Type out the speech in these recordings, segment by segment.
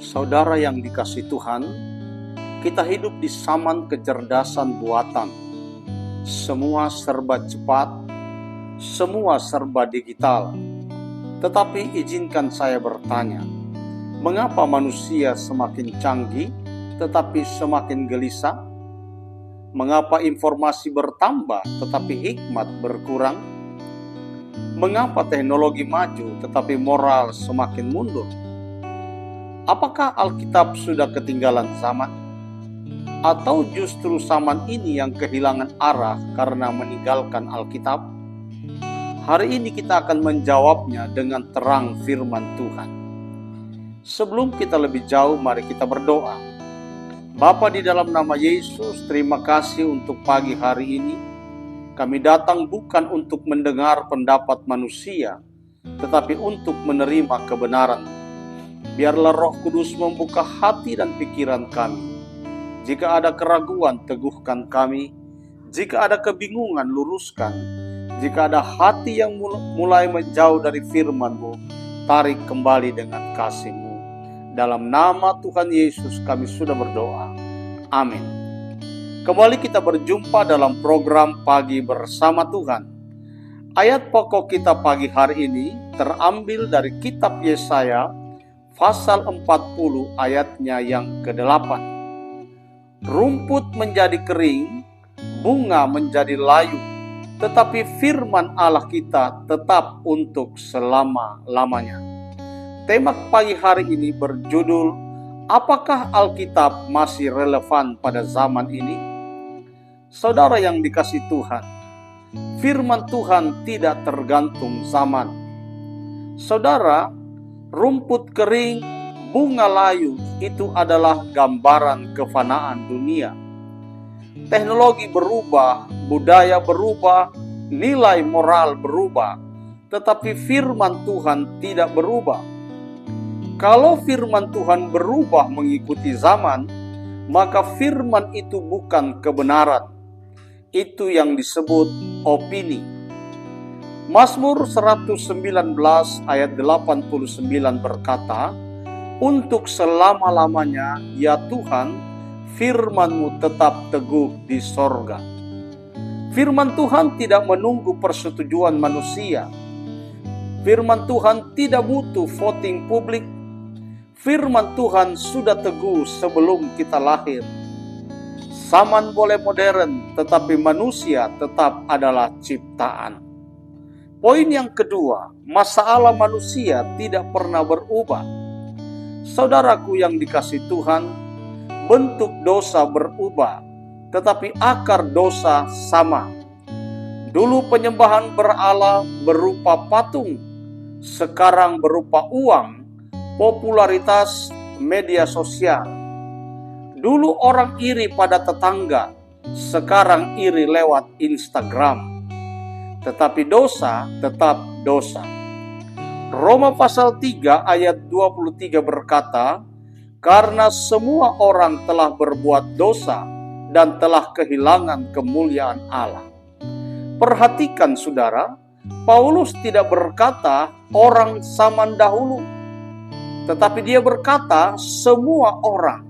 Saudara yang dikasihi Tuhan, kita hidup di zaman kecerdasan buatan. Semua serba cepat, semua serba digital. Tetapi izinkan saya bertanya, mengapa manusia semakin canggih tetapi semakin gelisah? Mengapa informasi bertambah tetapi hikmat berkurang? Mengapa teknologi maju tetapi moral semakin mundur? Apakah Alkitab sudah ketinggalan zaman? Atau justru zaman ini yang kehilangan arah karena meninggalkan Alkitab? Hari ini kita akan menjawabnya dengan terang firman Tuhan. Sebelum kita lebih jauh, mari kita berdoa. Bapa, di dalam nama Yesus, terima kasih untuk pagi hari ini. Kami datang bukan untuk mendengar pendapat manusia, tetapi untuk menerima kebenaran. Biarlah Roh Kudus membuka hati dan pikiran kami. Jika ada keraguan, teguhkan kami. Jika ada kebingungan, luruskan. Jika ada hati yang mulai menjauh dari firman-Mu, tarik kembali dengan kasih-Mu. Dalam nama Tuhan Yesus kami sudah berdoa. Amin. Kembali kita berjumpa dalam program Pagi Bersama Tuhan. Ayat pokok kita pagi hari ini terambil dari kitab Yesaya pasal 40 ayatnya yang ke-8. Rumput menjadi kering, bunga menjadi layu, tetapi firman Allah kita tetap untuk selama-lamanya. Tema pagi hari ini berjudul, apakah Alkitab masih relevan pada zaman ini? Saudara yang dikasihi Tuhan, firman Tuhan tidak tergantung zaman. Saudara, rumput kering, bunga layu itu adalah gambaran kefanaan dunia. Teknologi berubah, budaya berubah, nilai moral berubah, tetapi firman Tuhan tidak berubah. Kalau firman Tuhan berubah mengikuti zaman, maka firman itu bukan kebenaran. Itu yang disebut opini. Mazmur 119 ayat 89 berkata, untuk selama-lamanya, ya Tuhan, firman-Mu tetap teguh di sorga. Firman Tuhan tidak menunggu persetujuan manusia. Firman Tuhan tidak butuh voting publik. Firman Tuhan sudah teguh sebelum kita lahir. Zaman boleh modern, tetapi manusia tetap adalah ciptaan. Poin yang kedua, masalah manusia tidak pernah berubah. Saudaraku yang dikasihi Tuhan, bentuk dosa berubah, tetapi akar dosa sama. Dulu penyembahan berhala berupa patung, sekarang berupa uang, popularitas, media sosial. Dulu orang iri pada tetangga, sekarang iri lewat Instagram. Tetapi dosa tetap dosa. Roma pasal 3 ayat 23 berkata, karena semua orang telah berbuat dosa dan telah kehilangan kemuliaan Allah. Perhatikan saudara, Paulus tidak berkata orang zaman dahulu, tetapi dia berkata semua orang.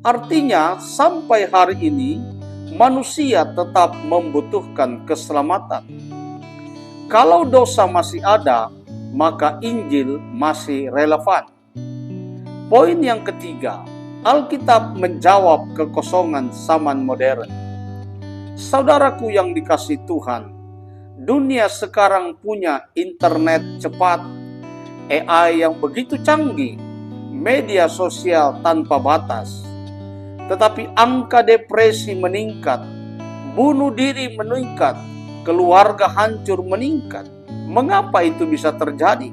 Artinya sampai hari ini manusia tetap membutuhkan keselamatan. Kalau dosa masih ada, maka Injil masih relevan. Poin yang ketiga, Alkitab menjawab kekosongan zaman modern. Saudaraku yang dikasihi Tuhan, dunia sekarang punya internet cepat, AI yang begitu canggih, media sosial tanpa batas. Tetapi angka depresi meningkat, bunuh diri meningkat, keluarga hancur meningkat. Mengapa itu bisa terjadi?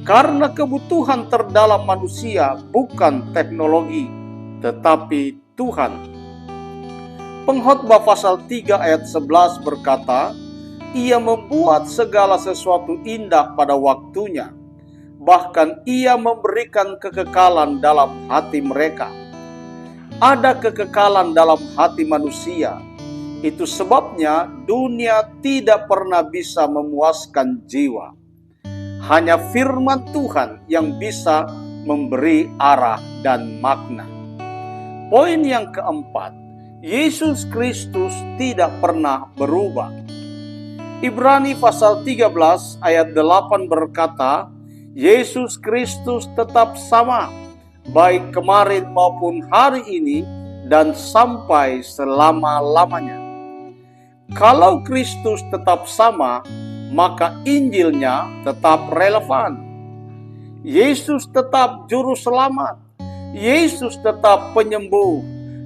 Karena kebutuhan terdalam manusia bukan teknologi, tetapi Tuhan. Pengkhotbah pasal 3 ayat 11 berkata, ia membuat segala sesuatu indah pada waktunya, bahkan ia memberikan kekekalan dalam hati mereka. Ada kekekalan dalam hati manusia. Itu sebabnya dunia tidak pernah bisa memuaskan jiwa. Hanya firman Tuhan yang bisa memberi arah dan makna. Poin yang keempat, Yesus Kristus tidak pernah berubah. Ibrani pasal 13 ayat 8 berkata, Yesus Kristus tetap sama, baik kemarin maupun hari ini dan sampai selama-lamanya. Kalau Kristus tetap sama, maka Injilnya tetap relevan. Yesus tetap juru selamat. Yesus tetap penyembuh.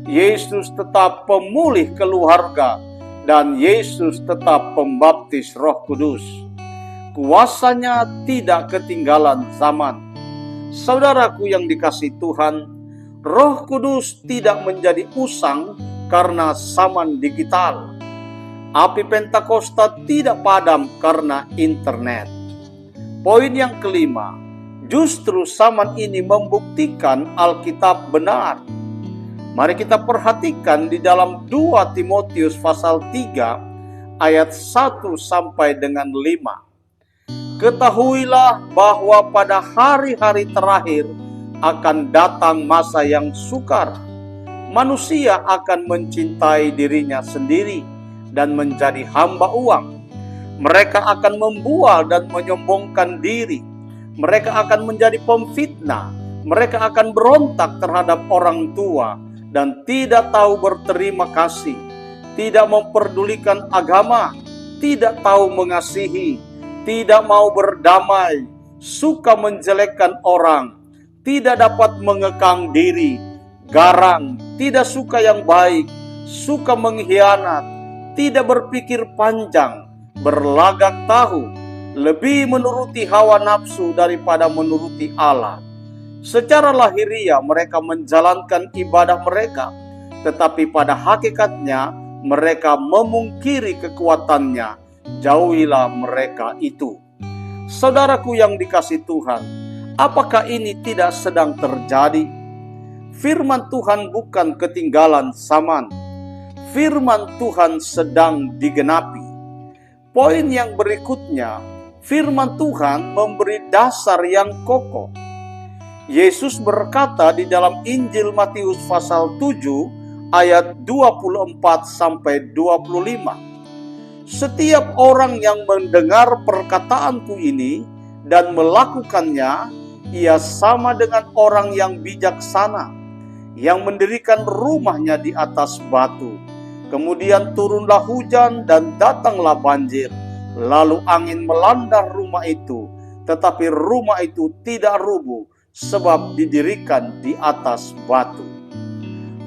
Yesus tetap pemulih keluarga. Dan Yesus tetap pembaptis Roh Kudus. Kuasanya tidak ketinggalan zaman. Saudaraku yang dikasihi Tuhan, Roh Kudus tidak menjadi usang karena zaman digital. Api Pentakosta tidak padam karena internet. Poin yang kelima, justru zaman ini membuktikan Alkitab benar. Mari kita perhatikan di dalam 2 Timotius pasal 3 ayat 1 sampai dengan 5. Ketahuilah bahwa pada hari-hari terakhir akan datang masa yang sukar. Manusia akan mencintai dirinya sendiri dan menjadi hamba uang. Mereka akan membual dan menyombongkan diri. Mereka akan menjadi pemfitnah. Mereka akan berontak terhadap orang tua dan tidak tahu berterima kasih, tidak memperdulikan agama, tidak tahu mengasihi, tidak mau berdamai, suka menjelekkan orang, tidak dapat mengekang diri, garang, tidak suka yang baik, suka mengkhianat, tidak berpikir panjang, berlagak tahu, lebih menuruti hawa nafsu daripada menuruti Allah. Secara lahiriah mereka menjalankan ibadah mereka, tetapi pada hakikatnya mereka memungkiri kekuatannya. Jauhilah mereka itu. Saudaraku yang dikasihi Tuhan, apakah ini tidak sedang terjadi? Firman Tuhan bukan ketinggalan zaman. Firman Tuhan sedang digenapi. Poin yang berikutnya, firman Tuhan memberi dasar yang kokoh. Yesus berkata di dalam Injil Matius pasal 7 ayat 24 sampai 25. Setiap orang yang mendengar perkataanku ini dan melakukannya, ia sama dengan orang yang bijaksana, yang mendirikan rumahnya di atas batu. Kemudian turunlah hujan dan datanglah banjir, lalu angin melanda rumah itu, tetapi rumah itu tidak rubuh, sebab didirikan di atas batu.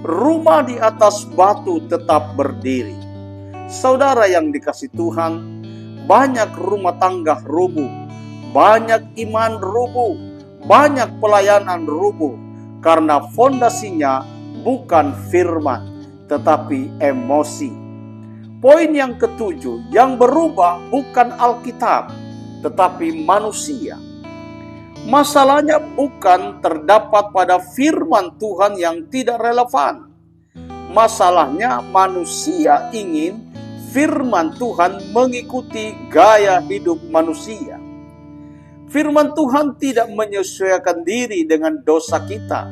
Rumah di atas batu tetap berdiri. Saudara yang dikasihi Tuhan, banyak rumah tangga rubuh, banyak iman rubuh, banyak pelayanan rubuh, karena fondasinya bukan firman, tetapi emosi. Poin yang ketujuh, yang berubah bukan Alkitab, tetapi manusia. Masalahnya bukan terdapat pada firman Tuhan yang tidak relevan. Masalahnya manusia ingin firman Tuhan mengikuti gaya hidup manusia. Firman Tuhan tidak menyesuaikan diri dengan dosa kita.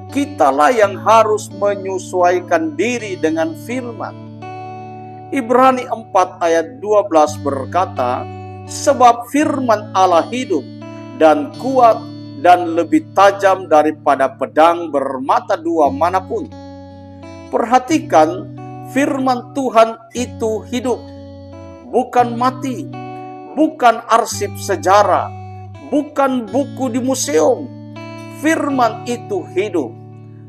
Kitalah yang harus menyesuaikan diri dengan firman. Ibrani 4 ayat 12 berkata, sebab firman Allah hidup dan kuat dan lebih tajam daripada pedang bermata dua manapun. Perhatikan, firman Tuhan itu hidup, bukan mati, bukan arsip sejarah, bukan buku di museum. Firman itu hidup.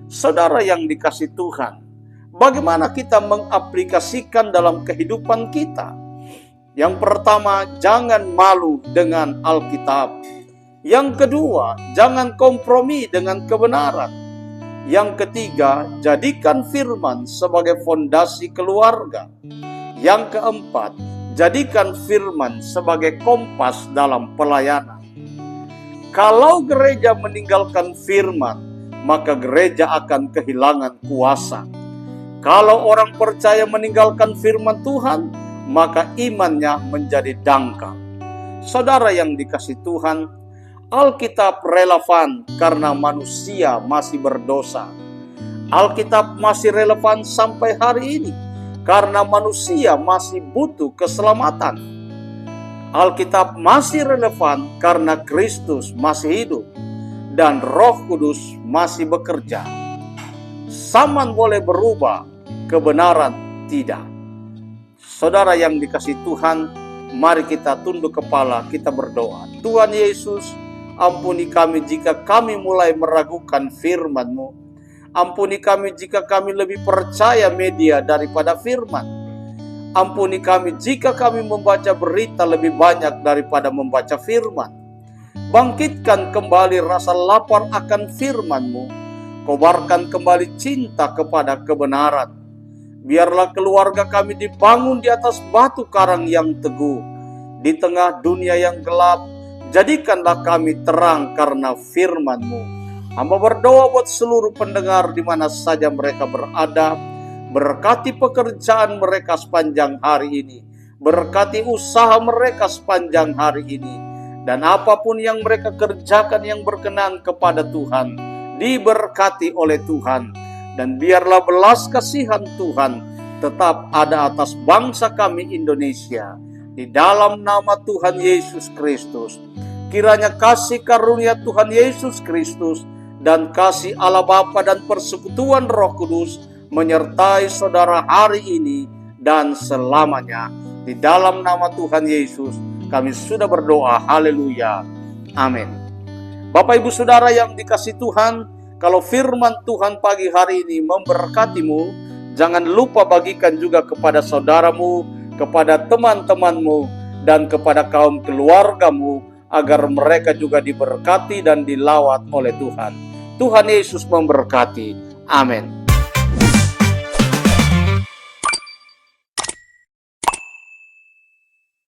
Saudara yang dikasihi Tuhan, bagaimana kita mengaplikasikan dalam kehidupan kita? Yang pertama, jangan malu dengan Alkitab. Yang kedua, jangan kompromi dengan kebenaran. Yang ketiga, jadikan firman sebagai fondasi keluarga. Yang keempat, jadikan firman sebagai kompas dalam pelayanan. Kalau gereja meninggalkan firman, maka gereja akan kehilangan kuasa. Kalau orang percaya meninggalkan firman Tuhan, maka imannya menjadi dangkal. Saudara yang dikasihi Tuhan, Alkitab relevan karena manusia masih berdosa. Alkitab masih relevan sampai hari ini karena manusia masih butuh keselamatan. Alkitab masih relevan karena Kristus masih hidup dan Roh Kudus masih bekerja. Zaman boleh berubah, kebenaran tidak. Saudara yang dikasihi Tuhan, mari kita tunduk kepala, kita berdoa. Tuhan Yesus, ampuni kami jika kami mulai meragukan firman-Mu. Ampuni kami jika kami lebih percaya media daripada firman. Ampuni kami jika kami membaca berita lebih banyak daripada membaca firman. Bangkitkan kembali rasa lapar akan firman-Mu. Kobarkan kembali cinta kepada kebenaran. Biarlah keluarga kami dibangun di atas batu karang yang teguh. Di tengah dunia yang gelap, jadikanlah kami terang karena firman-Mu. Hamba berdoa buat seluruh pendengar di mana saja mereka berada. Berkati pekerjaan mereka sepanjang hari ini. Berkati usaha mereka sepanjang hari ini. Dan apapun yang mereka kerjakan yang berkenan kepada Tuhan, diberkati oleh Tuhan. Dan biarlah belas kasihan Tuhan tetap ada atas bangsa kami Indonesia. Di dalam nama Tuhan Yesus Kristus. Kiranya kasih karunia Tuhan Yesus Kristus dan kasih Allah Bapa dan persekutuan Roh Kudus menyertai saudara hari ini dan selamanya. Di dalam nama Tuhan Yesus kami sudah berdoa. Haleluya. Amin. Bapak Ibu Saudara yang dikasihi Tuhan, kalau firman Tuhan pagi hari ini memberkatimu, jangan lupa bagikan juga kepada saudaramu, kepada teman-temanmu, dan kepada kaum keluargamu, agar mereka juga diberkati dan dilawat oleh Tuhan. Tuhan Yesus memberkati. Amin.